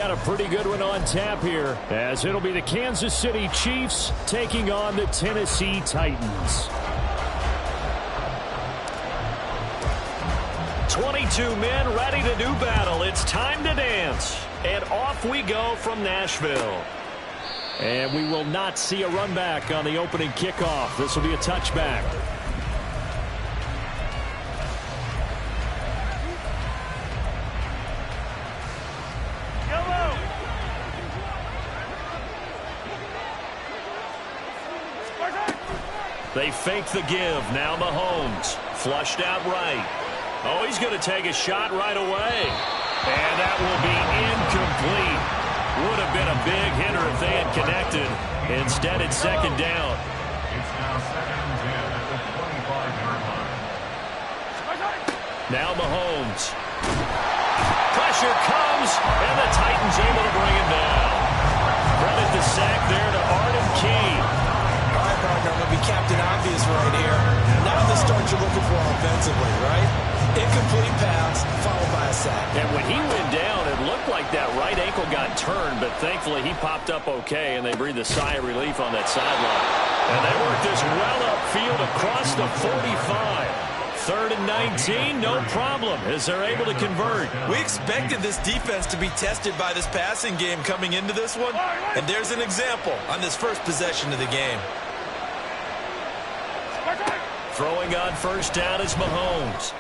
Got a pretty good one on tap here, as it'll be the Kansas City Chiefs taking on the Tennessee Titans. 22 men ready to do battle. It's time to dance. And off we go from Nashville. And we will not see a run back on the opening kickoff. This will be a touchback. They fake the give. Now Mahomes. Flushed out right. Oh, he's going to take a shot right away. And that will be incomplete. Would have been a big hitter if they had connected. Instead, it's second down. It's now second and 10 at the 25-yard line. Now Mahomes. Pressure comes, and the Titans able to bring him down. Credit the sack there to Arden Key. All right, partner, I'm going to be Captain Obvious right here. Now the start you're looking for offensively, right? Incomplete pass, followed by a sack. And when he went down, it looked like that right ankle got turned, but thankfully he popped up okay, and they breathed a sigh of relief on that sideline. And they worked this well upfield across the 45. Third and 19, no problem, as they're able to convert. We expected this defense to be tested by this passing game coming into this one, and there's an example on this first possession of the game. Throwing on first down is Mahomes.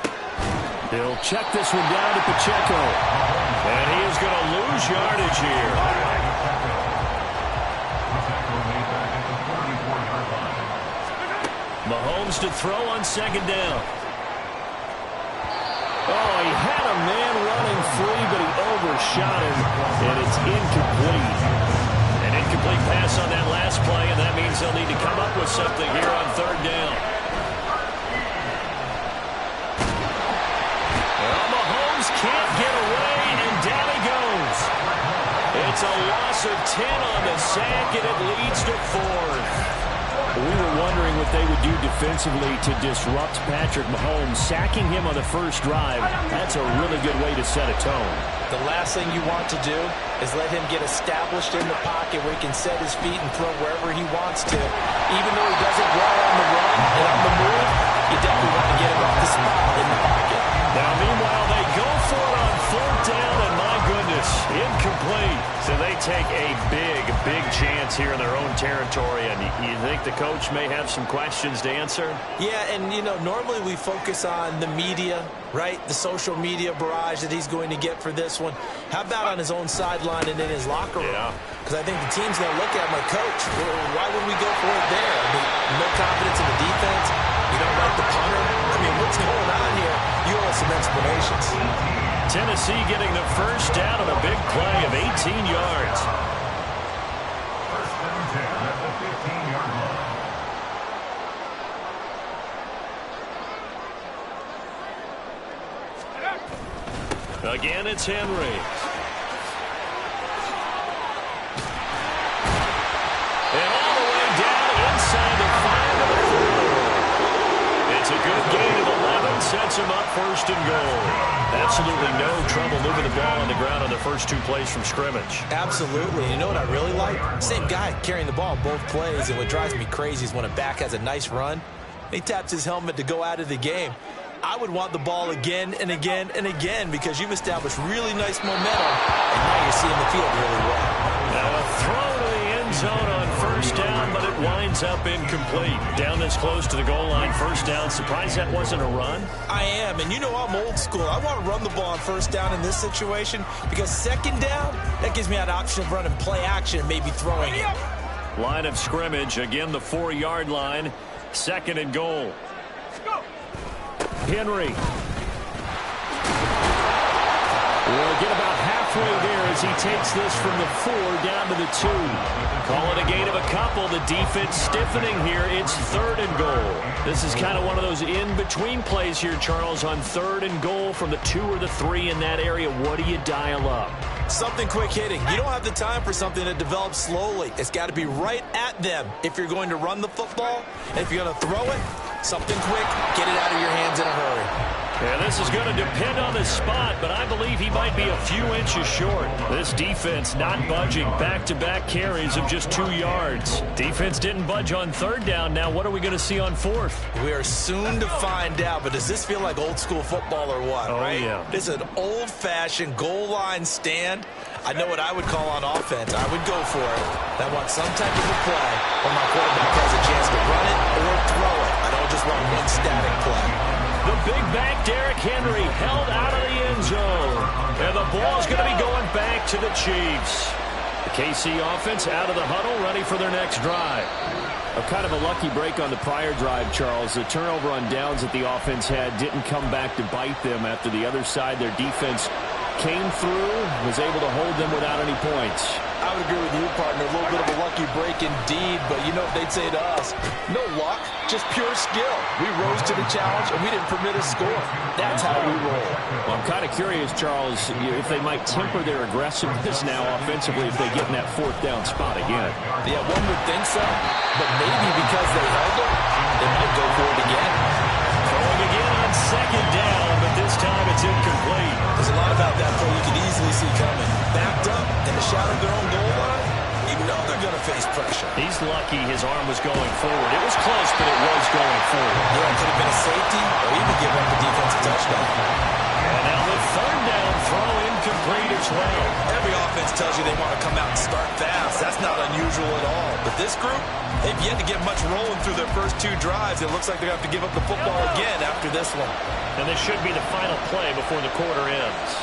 He'll check this one down to Pacheco. And he is going to lose yardage here. Mahomes to throw on second down. Oh, he had a man running free, but he overshot him, and it's incomplete. An incomplete pass on that last play, and that means they'll need to come up with something here on third down. Well, Mahomes can't get away, and down he goes. It's a loss of 10 on the sack, and it leads to 4. We were wondering what they would do defensively to disrupt Patrick Mahomes. Sacking him on the first drive, that's a really good way to set a tone. The last thing you want to do is let him get established in the pocket where he can set his feet and throw wherever he wants to. Even though he does it well on the run and on the move, you definitely want to get him off the spot in the pocket. Now, meanwhile, they go for it on fourth down, and my goodness, incomplete. So they take a big chance here in their own territory, and you think the coach may have some questions to answer? Yeah, and, you know, normally we focus on the media, right? The social media barrage that he's going to get for this one. How about on his own sideline and in his locker room? Yeah. Because I think the team's going to look at him like, Coach, why would we go for it there? I mean, no confidence in the defense. You don't like the punter. I mean, what's going on here? You owe us some explanations. Tennessee getting the first down on a big play of 18 yards. First and 10 at the 15-yard line. Again, it's Henry. And all the way down inside the 5 of the 4. It's a good gain of 11, sets him up first and goal. Absolutely no trouble moving the ball on the ground on the first 2 plays from scrimmage. Absolutely. You know what I really like? Same guy carrying the ball both plays, and what drives me crazy is when a back has a nice run, he taps his helmet to go out of the game. I would want the ball again and again and again because you've established really nice momentum, and now you're seeing the field really well. Now a throw to the end zone on first down, but it winds up incomplete. Down this close to the goal line, first down. Surprised that wasn't a run? I am, and you know I'm old school. I want to run the ball on first down in this situation because second down, that gives me an option of running play action and maybe throwing it. Line of scrimmage, again the 4-yard line. Second and goal. Henry. We'll get about halfway there as he takes this from the 4 down to the 2. Call it a gain of a couple. The defense stiffening here. It's third and goal. This is kind of one of those in-between plays here, Charles, on third and goal from the 2 or the 3 in that area. What do you dial up? Something quick hitting. You don't have the time for something that develops slowly. It's got to be right at them if you're going to run the football. And if you're going to throw it, something quick, get it out of your hands in a hurry. And this is going to depend on the spot, but I believe he might be a few inches short. This defense not budging. Back-to-back carries of just 2 yards. Defense didn't budge on third down. Now what are we going to see on fourth? We are soon to find out, but does this feel like old school football or what, right? Yeah. This is an old-fashioned goal line stand. I know what I would call on offense. I would go for it. I want some type of a play where my quarterback has a chance to run it or throw it. I don't just want one static play. The big back, Derrick Henry, held out of the end zone. And the ball's going to be going back to the Chiefs. The KC offense out of the huddle, ready for their next drive. A kind of a lucky break on the prior drive, Charles. The turnover on downs that the offense had didn't come back to bite them after the other side. Their defense came through, was able to hold them without any points. I would agree with you, partner. A little bit of a lucky break indeed, but you know what they'd say to us? No luck, just pure skill. We rose to the challenge, and we didn't permit a score. That's how we roll. Well, I'm kind of curious, Charles, if they might temper their aggressiveness now offensively if they get in that fourth down spot again. Yeah, one would think so, but maybe because they held it, they might go for it again. Throwing again on second down, but this time it's incomplete. There's a lot about that play you can easily see coming. Backed up in the shadow of their own goal line, you know they're going to face pressure. He's lucky his arm was going forward. It was close, but it was going forward. Yeah, it could have been a safety or even give up the defensive touchdown. And now the third down throw incomplete as well. Every offense tells you they want to come out and start fast. That's not unusual at all. But this group, they've yet to get much rolling through their first 2 drives. It looks like they're going to have to give up the football again after this one. And this should be the final play before the quarter ends.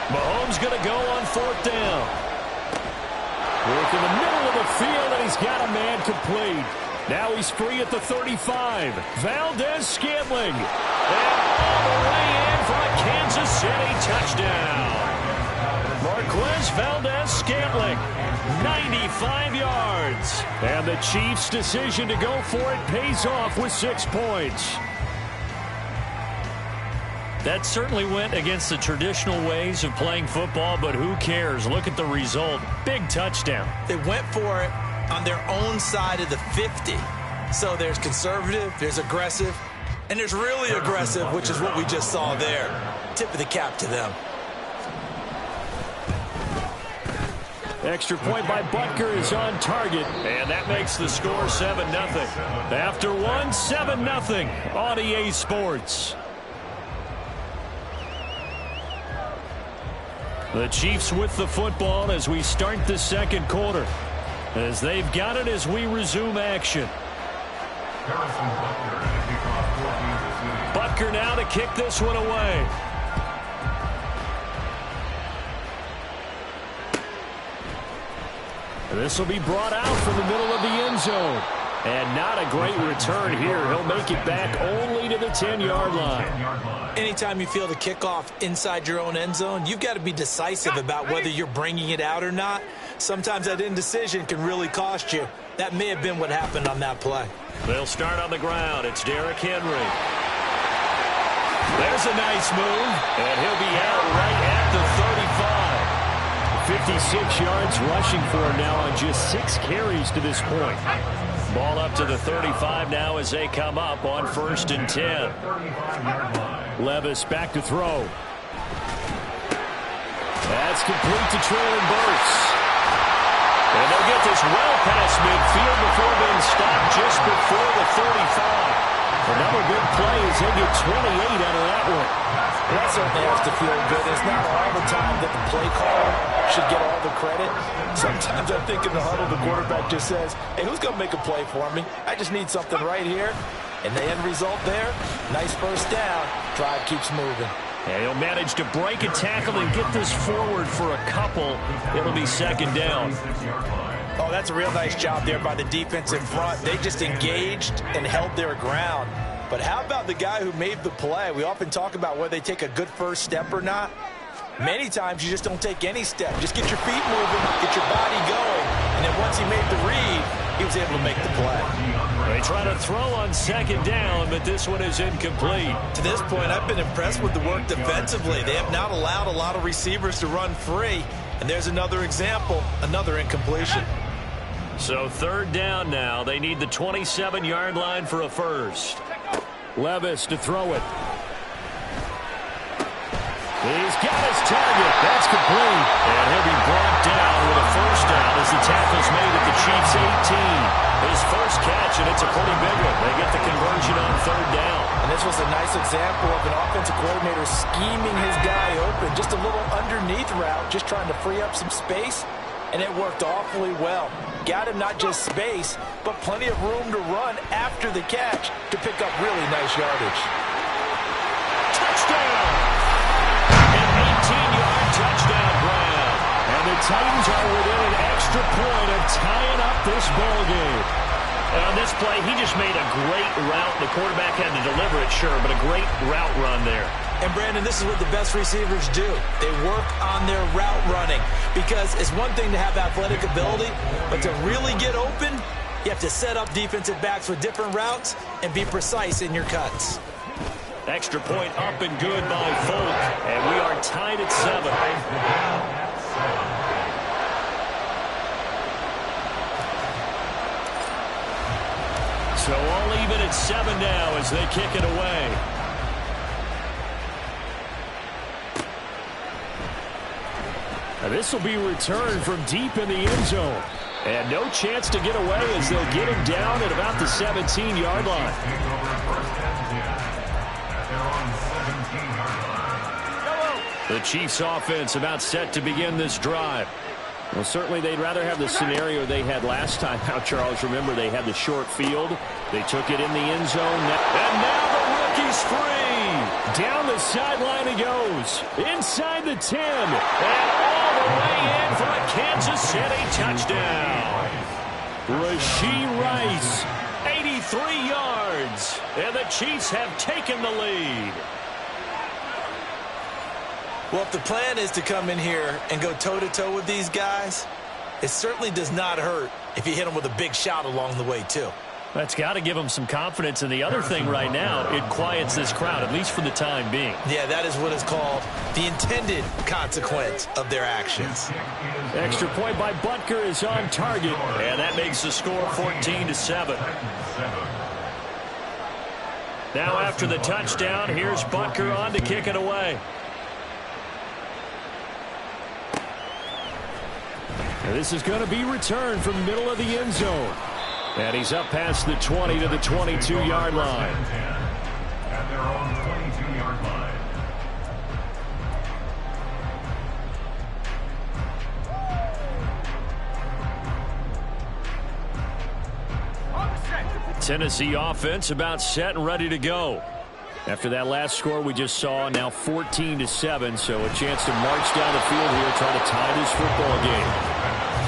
Mahomes going to go on fourth down. Work in the middle of the field, and he's got a man complete. Now he's free at the 35. Valdez-Scantling. And all the way in for a Kansas City touchdown. Marquez Valdez-Scantling, 95 yards. And the Chiefs' decision to go for it pays off with 6 points. That certainly went against the traditional ways of playing football, but who cares? Look at the result. Big touchdown. They went for it on their own side of the 50. So there's conservative, there's aggressive, and there's really aggressive, which is what we just saw there. Tip of the cap to them. Extra point by Butker is on target, and that makes the score 7-0. After one, 7-0 on EA Sports. The Chiefs with the football as we start the second quarter. As they've got it as we resume action. Butker now to kick this one away. This will be brought out from the middle of the end zone. And not a great return here. He'll make it back only to the 10-yard line. Anytime you feel the kickoff inside your own end zone, you've got to be decisive about whether you're bringing it out or not. Sometimes that indecision can really cost you. That may have been what happened on that play. They'll start on the ground. It's Derrick Henry. There's a nice move, and he'll be out right at the 35. 56 yards rushing for him now on just 6 carries to this point. Ball up to the 35 now as they come up on 1st and 10. Levis back to throw. That's complete to Traylon Burks. And they'll get this well past midfield before being stopped just before the 35. Another good play as they get 28 out of that one. That certainly has to feel good. It's not all the time that the play caller should get all the credit. Sometimes I think in the huddle, the quarterback just says, hey, who's going to make a play for me? I just need something right here. And the end result there, nice first down. Drive keeps moving. And he'll manage to break a tackle and get this forward for a couple. It'll be 2nd down. Oh, that's a real nice job there by the defense in front. They just engaged and held their ground. But how about the guy who made the play? We often talk about whether they take a good first step or not. Many times you just don't take any step. Just get your feet moving, get your body going. And then once he made the read, he was able to make the play. They try to throw on 2nd down, but this one is incomplete. To this point, I've been impressed with the work defensively. They have not allowed a lot of receivers to run free. And there's another example, another incompletion. So 3rd down now. They need the 27-yard line for a first. Levis to throw it. He's got his target. That's complete. And he'll be brought down with a first down as the tackle's made at the Chiefs' 18. His first catch, and it's a pretty big one. They get the conversion on third down. And this was a nice example of an offensive coordinator scheming his guy open. Just a little underneath route, just trying to free up some space. And it worked awfully well. Got him not just space, but plenty of room to run after the catch to pick up really nice yardage. Touchdown! An 18-yard touchdown grab. And the Titans are within an extra point of tying up this ball game. And on this play, he just made a great route. The quarterback had to deliver it, sure, but a great route run there. And, Brandon, this is what the best receivers do. They work on their route running because it's one thing to have athletic ability, but to really get open, you have to set up defensive backs with different routes and be precise in your cuts. Extra point up and good by Folk, and we are tied at 7. So all even at 7 now as they kick it away. Now this will be returned from deep in the end zone. And no chance to get away as they'll get him down at about the 17-yard line. The Chiefs offense about set to begin this drive. Well, certainly they'd rather have the scenario they had last time out, Charles. Remember, they had the short field. They took it in the end zone. And now the rookie's free. Down the sideline he goes. Inside the 10. And all the way in for a Kansas City touchdown. Rashee Rice, 83 yards. And the Chiefs have taken the lead. Well, if the plan is to come in here and go toe-to-toe with these guys, it certainly does not hurt if you hit them with a big shot along the way, too. That's got to give them some confidence. And the other thing right now, it quiets this crowd, at least for the time being. Yeah, that is what is called the intended consequence of their actions. Extra point by Butker is on target, and that makes the score 14-7. Now after the touchdown, here's Butker on to kick it away. And this is going to be returned from the middle of the end zone. And he's up past the 20 to the 22-yard line. At their own 22-yard line. Tennessee offense about set and ready to go. After that last score we just saw, now 14-7, so a chance to march down the field here, try to tie this football game.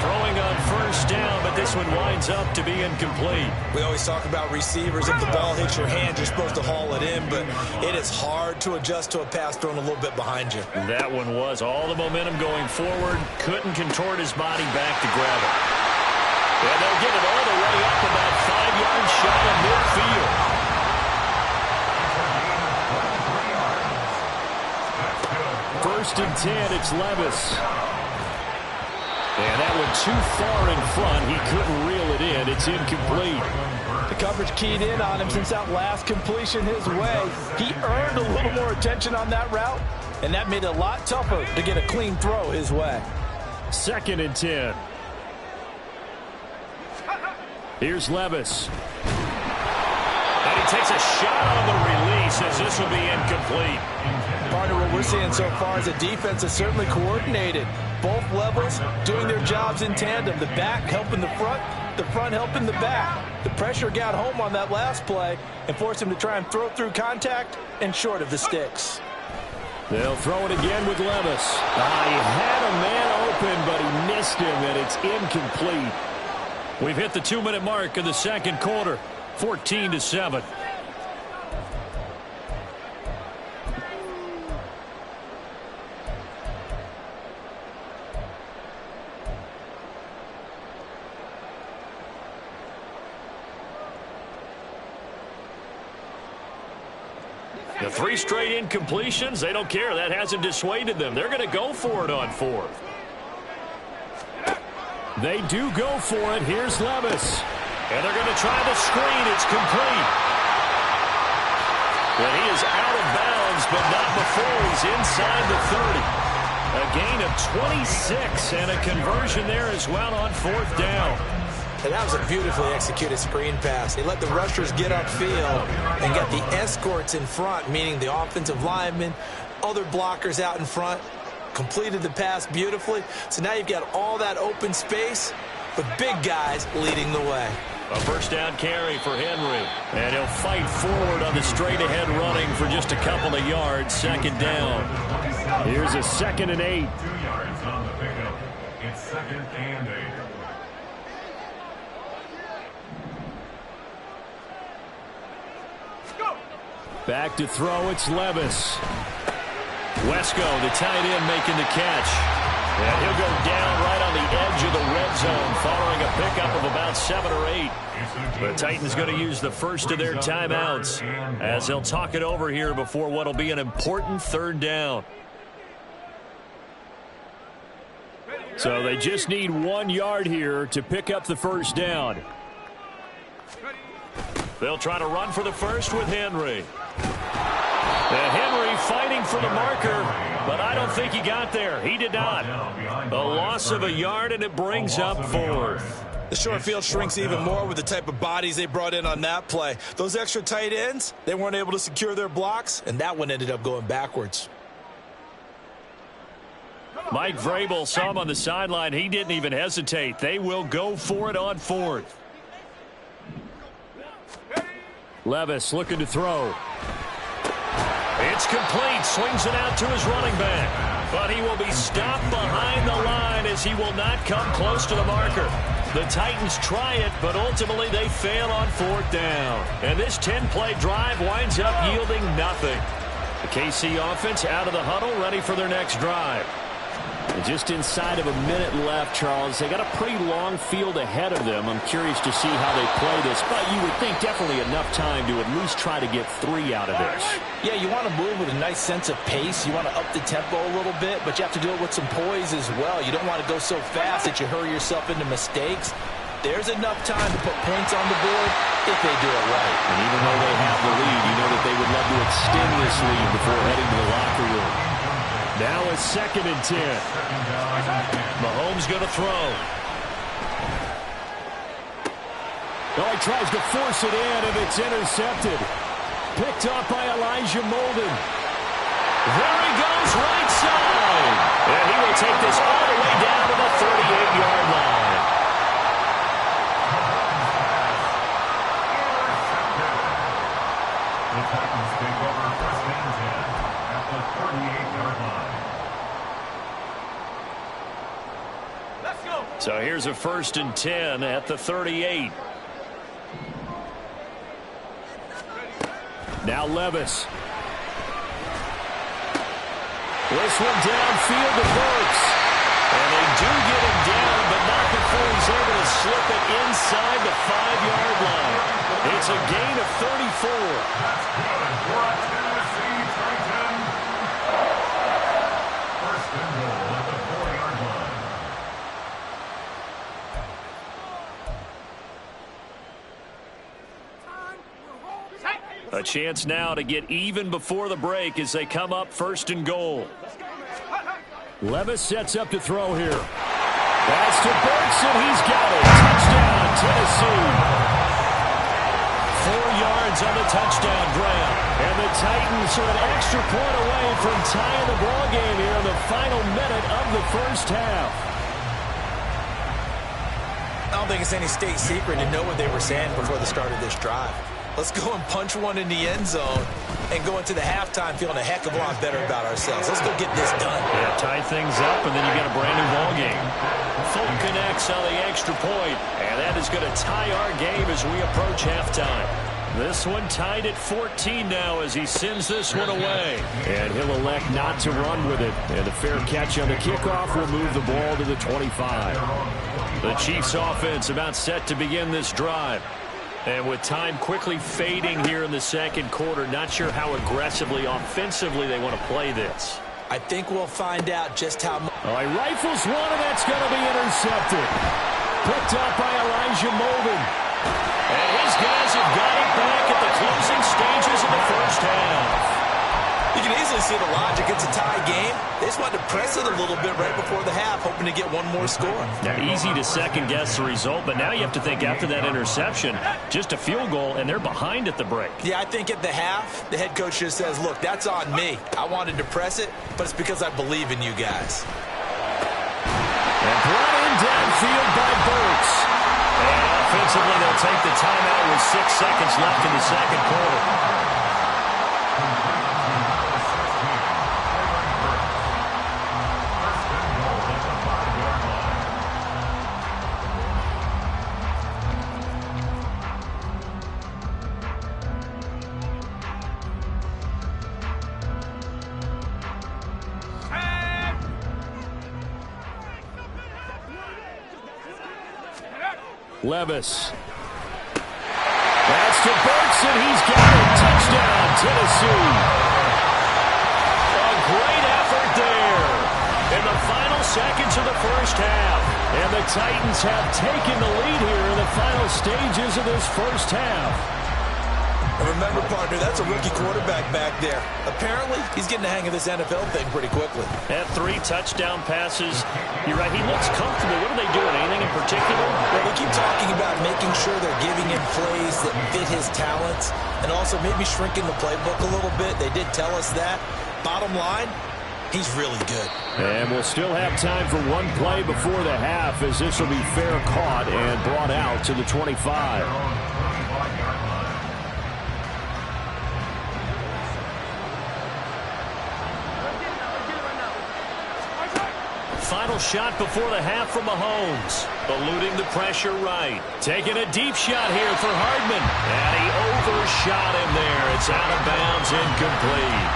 Throwing on first down, but this one winds up to be incomplete. We always talk about receivers. If the ball hits your hand, you're supposed to haul it in, but it is hard to adjust to a pass thrown a little bit behind you. That one was all the momentum going forward. Couldn't contort his body back to grab it. And they'll get it all the way up about 5 yards shy of midfield. First and 10, it's Levis. And that one too far in front. He couldn't reel it in. It's incomplete. The coverage keyed in on him since that last completion his way. He earned a little more attention on that route, and that made it a lot tougher to get a clean throw his way. Second and 10. Here's Levis. And he takes a shot on the release as this will be incomplete. Partner, what we're seeing so far is a defense that's certainly coordinated. Both levels doing their jobs in tandem. The back helping the front helping the back. The pressure got home on that last play and forced him to try and throw through contact and short of the sticks. They'll throw it again with Levis. He had a man open, but he missed him, and it's incomplete. We've hit the 2-minute mark of the second quarter, 14-7. The 3 straight incompletions, they don't care. That hasn't dissuaded them. They're going to go for it on 4th. They do go for it. Here's Levis. And they're going to try the screen. It's complete. And he is out of bounds, but not before he's inside the 30. A gain of 26 and a conversion there as well on 4th down. And that was a beautifully executed screen pass. They let the rushers get upfield and got the escorts in front, meaning the offensive linemen, other blockers out in front, completed the pass beautifully. So now you've got all that open space, but big guys leading the way. A first down carry for Henry. And he'll fight forward on the straight-ahead running for just a couple of yards. 2nd down. Here's a 2nd and 8. 2 yards on the pickup. It's 2nd and 8. Back to throw, it's Levis. Wesco, the tight end, making the catch. And he'll go down right on the edge of the red zone following a pickup of about 7 or 8. The Titans going to use the first of their timeouts as they'll talk it over here before what will be an important 3rd down. So they just need 1 yard here to pick up the first down. They'll try to run for the first with Henry. And Henry fighting for the marker, but I don't think he got there. He did not. A loss of a yard, and it brings up 4th. The short field shrinks even more with the type of bodies they brought in on that play. Those extra tight ends, they weren't able to secure their blocks, and that one ended up going backwards. Mike Vrabel saw him on the sideline. He didn't even hesitate. They will go for it on 4th. Levis looking to throw. It's complete. Swings it out to his running back. But he will be stopped behind the line as he will not come close to the marker. The Titans try it, but ultimately they fail on 4th down. And this 10-play drive winds up yielding nothing. The KC offense out of the huddle, ready for their next drive. Just inside of a minute left, Charles. They got a pretty long field ahead of them. I'm curious to see how they play this, but you would think definitely enough time to at least try to get 3 out of this. Yeah, you want to move with a nice sense of pace. You want to up the tempo a little bit, but you have to do it with some poise as well. You don't want to go so fast that you hurry yourself into mistakes. There's enough time to put points on the board if they do it right. And even though they have the lead, you know that they would love to extend this lead before heading to the locker room. Now it's 2nd and 10. Mahomes going to throw. Oh, he tries to force it in, and it's intercepted. Picked up by Elijah Molden. There he goes, right side. And he will take this all the way down to the 38-yard line. The Titans take over 1st and 10 at the 38-yard line. So here's a 1st and 10 at the 38. Now Levis. This one downfield, it works. And they do get him down, but not before he's able to slip it inside the 5-yard line. It's a gain of 34. That's good for a Tennessee Titan. 1st and goal at the 4-yard line. A chance now to get even before the break as they come up 1st and goal. Levis sets up to throw here. Pass to Burks, and he's got it. Touchdown, Tennessee. 4 yards on the touchdown grab. And the Titans are an extra point away from tying the ball game here in the final minute of the 1st half. I don't think it's any state secret to know what they were saying before the start of this drive. Let's go and punch one in the end zone and go into the halftime feeling a heck of a lot better about ourselves. Let's go get this done. Yeah, tie things up, and then you get a brand new ball game. Folk connects on the extra point, and that is going to tie our game as we approach halftime. This one tied at 14 now as he sends this one away. And he'll elect not to run with it. And a fair catch on the kickoff will move the ball to the 25. The Chiefs offense about set to begin this drive. And with time quickly fading here in the 2nd quarter, not sure how aggressively, offensively they want to play this. I think we'll find out just how much. Oh, he rifles one, and that's going to be intercepted. Picked up by Elijah Molden. And his guys have got it back at the closing stages of the first half. You can easily see the logic. It's a tie game. They just wanted to press it a little bit right before the half, hoping to get one more score. Now, easy to second-guess the result, but now you have to think after that interception, just a field goal, and they're behind at the break. Yeah, I think at the half, the head coach just says, look, that's on me. I wanted to press it, but it's because I believe in you guys. And brought in downfield by Burks. And offensively, they'll take the timeout with 6 seconds left in the second quarter. Levis. That's to Burks, and he's got it. Touchdown, Tennessee. A great effort there in the final seconds of the first half. And the Titans have taken the lead here in the final stages of this first half. And remember, partner, that's a rookie quarterback back there. Apparently, he's getting the hang of this NFL thing pretty quickly. At 3 touchdown passes, you're right, he looks comfortable. What are they doing? Anything in particular? Well, they keep talking about making sure they're giving him plays that fit his talents and also maybe shrinking the playbook a little bit. They did tell us that. Bottom line, he's really good. And we'll still have time for one play before the half, as this will be fair caught and brought out to the 25. Final shot before the half from Mahomes. Eluding the pressure right. Taking a deep shot here for Hardman. And he overshot him there. It's out of bounds, incomplete.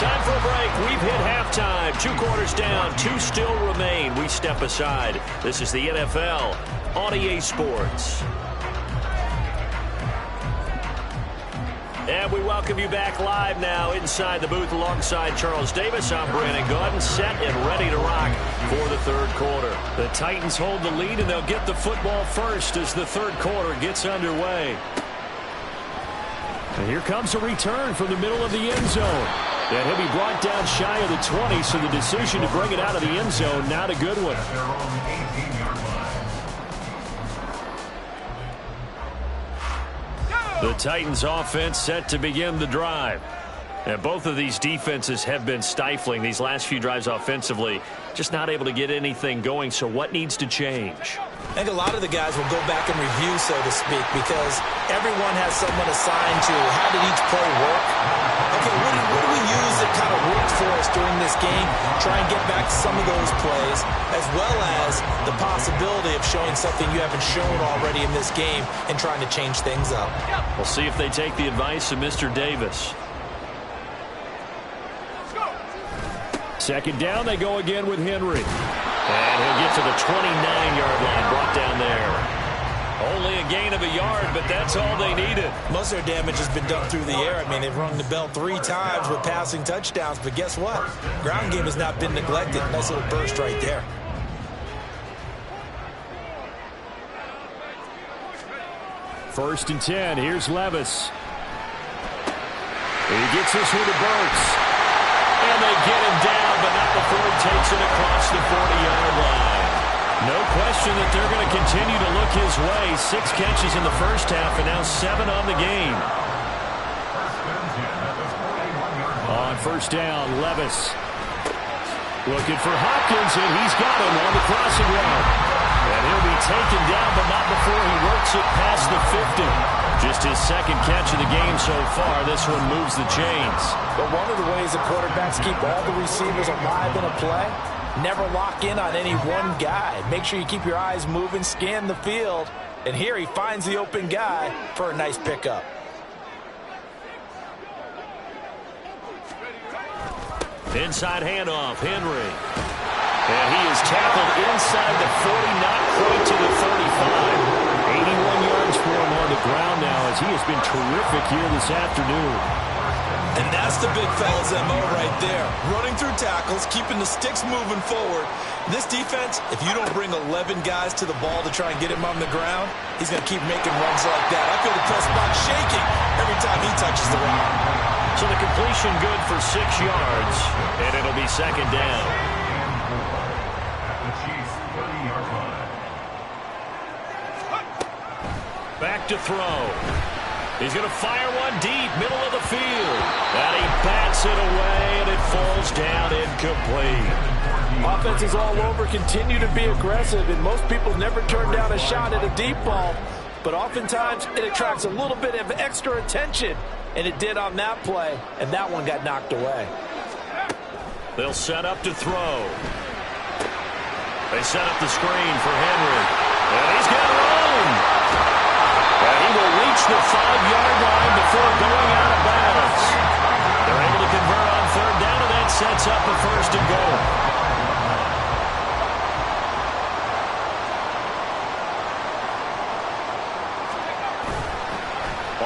Time for a break. We've hit halftime. 2 quarters down. 2 still remain. We step aside. This is the NFL on EA Sports. And we welcome you back live now inside the booth alongside Charles Davis. I'm Brandon Gaudin, set and ready to rock for the third quarter. The Titans hold the lead, and they'll get the football first as the third quarter gets underway. And here comes a return from the middle of the end zone. And he'll be brought down shy of the 20, so the decision to bring it out of the end zone, not a good one. The Titans offense set to begin the drive. And both of these defenses have been stifling these last few drives offensively. Just not able to get anything going, so what needs to change? I think a lot of the guys will go back and review, so to speak, because everyone has someone assigned to how did each play work. Okay, what do we use that kind of worked for us during this game? Try and get back to some of those plays, as well as the possibility of showing something you haven't shown already in this game and trying to change things up. We'll see if they take the advice of Mr. Davis. Second down, they go again with Henry. And he'll get to the 29-yard line, brought down there. Only a gain of a yard, but that's all they needed. Most of their damage has been done through the air. I mean, they've rung the bell 3 times with passing touchdowns, but guess what? Ground game has not been neglected. Nice little burst right there. First and 10, here's Levis. He gets this one to Burks. And they get him down, but not before he takes it across the 40-yard line. No question that they're going to continue to look his way. 6 catches in the first half, and now 7 on the game. On first down, Levis. Looking for Hopkins, and he's got him on the crossing route. And he'll be taken down, but not before he works it past the 50. Just his second catch of the game so far. This one moves the chains. But one of the ways the quarterbacks keep all the receivers alive in a play, never lock in on any one guy. Make sure you keep your eyes moving, scan the field. And here he finds the open guy for a nice pickup. Inside handoff, Henry. And he is tackled inside the 40, not quite to the 35. 81 yards for him on the ground now, as he has been terrific here this afternoon. And that's the big fella's MO right there. Running through tackles, keeping the sticks moving forward. This defense, if you don't bring 11 guys to the ball to try and get him on the ground, he's going to keep making runs like that. I feel the press box shaking every time he touches the rock. So the completion good for 6 yards, and it'll be second down. At the Chiefs' 30-yard line. Back to throw. He's going to fire one deep, middle of the field. And he bats it away, and it falls down incomplete. Offenses all over continue to be aggressive, and most people never turn down a shot at a deep ball. But oftentimes, it attracts a little bit of extra attention, and it did on that play, and that one got knocked away. They'll set up to throw. They set up the screen for Henry. And he's got room. And he will reach the 5-yard line before going out of bounds. They're able to convert on third down, and that sets up a first and goal.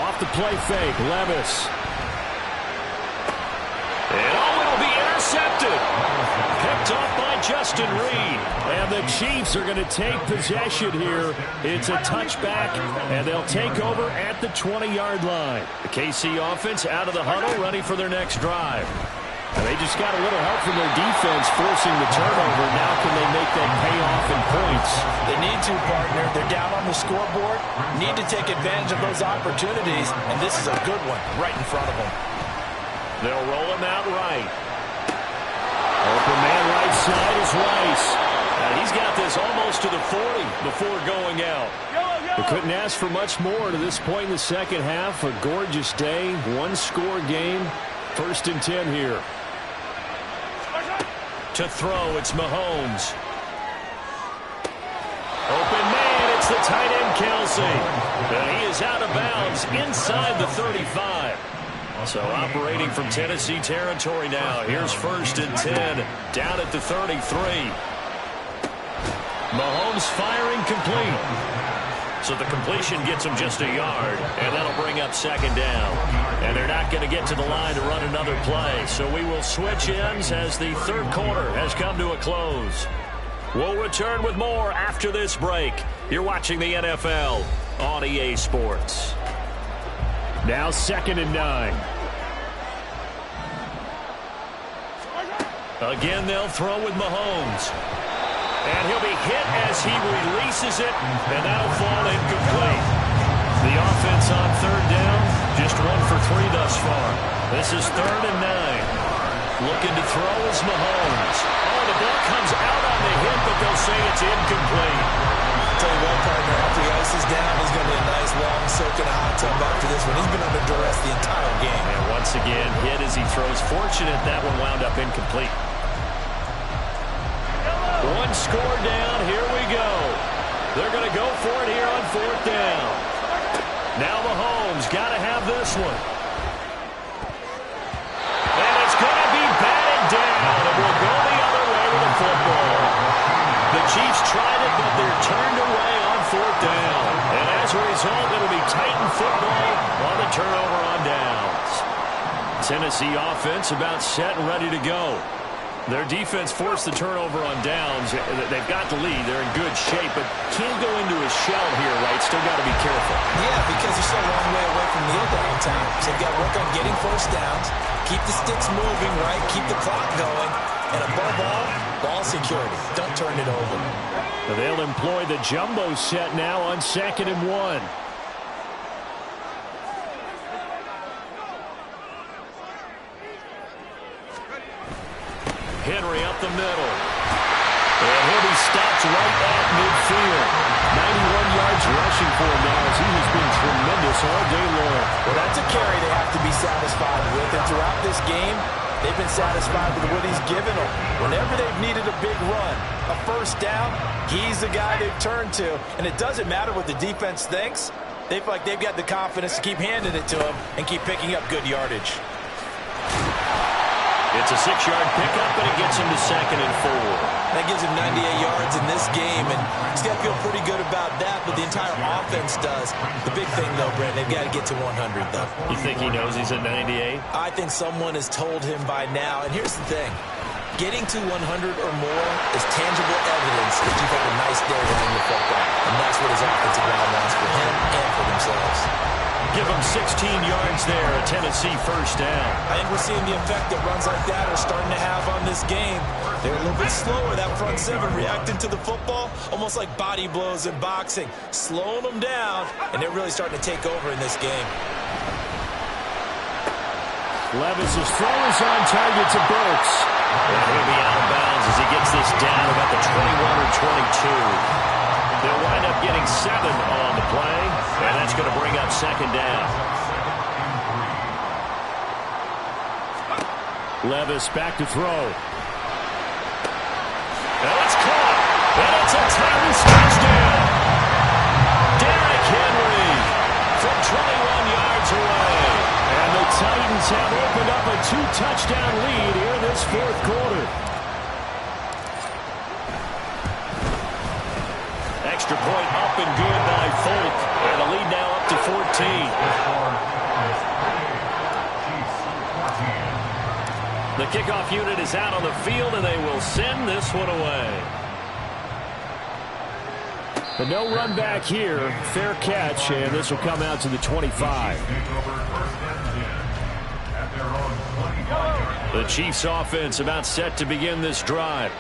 Off the play fake, Levis. And it'll be intercepted. Picked off by Justin Reed. And the Chiefs are going to take possession here. It's a touchback, and they'll take over at the 20-yard line. The KC offense out of the huddle, ready for their next drive. And they just got a little help from their defense forcing the turnover. Now can they make that pay off in points? They need to, partner. They're down on the scoreboard. Need to take advantage of those opportunities, and this is a good one right in front of them. They'll roll him out right. Open man right side is Rice. And he's got this almost to the 40 before going out. They couldn't ask for much more to this point in the second half. A gorgeous day, one-score game. 1st and 10 here. To throw, it's Mahomes. Open man, it's the tight end Kelsey. And he is out of bounds inside the 35. So operating from Tennessee territory now. Here's 1st and 10, down at the 33. Mahomes firing complete. So the completion gets him just a yard, and that'll bring up second down. And they're not going to get to the line to run another play. So we will switch ends as the third quarter has come to a close. We'll return with more after this break. You're watching the NFL on EA Sports. Now 2nd and 9. Again, they'll throw with Mahomes. And he'll be hit as he releases it, and that'll fall incomplete. The offense on third down, just 1 for 3 thus far. This is 3rd and 9. Looking to throw is Mahomes. Oh, the ball comes out on the hit, but they'll say it's incomplete. Tell you what, partner, after he ices down, he's going to be a nice long soak in a hot tub after this one. He's been under duress the entire game. And once again, hit as he throws. Fortunate that one wound up incomplete. One score down, here we go. They're going to go for it here on 4th down. Now Mahomes got to have this one. And it's going to be batted down. It will go the other way with the football. The Chiefs tried it, but they're turned away on 4th down. And as a result, it'll be Titan football on the turnover on downs. Tennessee offense about set and ready to go. Their defense forced the turnover on downs. They've got the lead. They're in good shape, but can't go into a shell here, right? Still got to be careful. Yeah, because they're so long way away from kneel down time. So they've got to work on getting first downs, keep the sticks moving, right? Keep the clock going. And above all, ball security. Don't turn it over. They'll employ the jumbo set now on 2nd and 1. Henry up the middle. And he'll be stopped right at midfield. 91 yards rushing for him now as he has been tremendous all day long. Well, that's a carry they have to be satisfied with. And throughout this game, they've been satisfied with what he's given them. Whenever they've needed a big run, a first down, he's the guy they've turned to. And it doesn't matter what the defense thinks. They feel like they've got the confidence to keep handing it to him and keep picking up good yardage. It's a 6-yard pickup, and it gets him to 2nd and 4. That gives him 98 yards in this game, and it's He's got to feel pretty good about that, but the entire offense does. The big thing, though, Brent, they've got to get to 100, though. You think he knows he's at 98? I think someone has told him by now. And here's the thing. Getting to 100 or more is tangible evidence that you've had a nice day running the football. And that's what his offensive line wants for him and for themselves. Give him 16 yards there, a Tennessee first down. I think we're seeing the effect that runs like that are starting to have on this game. They're a little bit slower, that front seven, reacting to the football, almost like body blows in boxing, slowing them down, and they're really starting to take over in this game. Levis's throw is on target to Burks. And he'll be out of bounds as he gets this down about the 21 or 22. They'll wind up getting 7 on the play, and that's going to bring up second down. Levis back to throw. And it's caught, and it's a Titans touchdown. Derrick Henry from 21 yards away. And the Titans have opened up a 2-touchdown lead here this fourth quarter. Extra point up and good by Folk. And the lead now up to 14. The kickoff unit is out on the field, and they will send this one away. But no run back here. Fair catch, and this will come out to the 25. The Chiefs offense about set to begin this drive.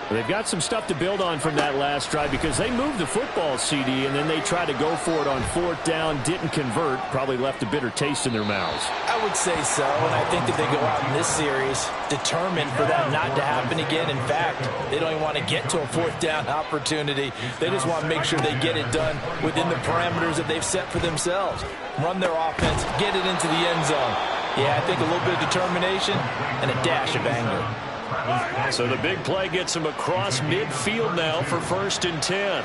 They've got some stuff to build on from that last drive because they moved the football, CD, and then they tried to go for it on fourth down, didn't convert, probably left a bitter taste in their mouths. I would say so, and I think that they go out in this series determined for that not to happen again. In fact, they don't even want to get to a fourth down opportunity. They just want to make sure they get it done within the parameters that they've set for themselves. Run their offense, get it into the end zone. Yeah, I think a little bit of determination and a dash of anger. So the big play gets him across midfield now for 1st and 10.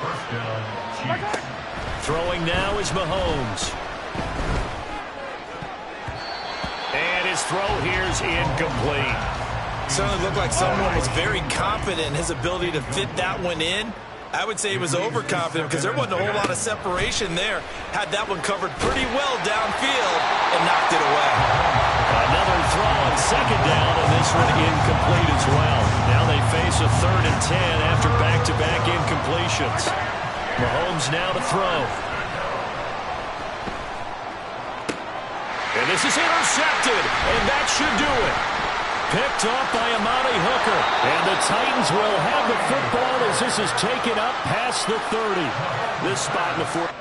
Throwing now is Mahomes. And his throw here is incomplete. Certainly looked like someone was very confident in his ability to fit that one in. I would say he was overconfident because there wasn't a whole lot of separation there. Had that one covered pretty well downfield and knocked it away. Another throw on second down, and this one incomplete as well. Now they face a 3rd and 10 after back-to-back incompletions. Mahomes now to throw. And this is intercepted, and that should do it. Picked off by Amani Hooker. And the Titans will have the football as this is taken up past the 30. This spot in the fourth.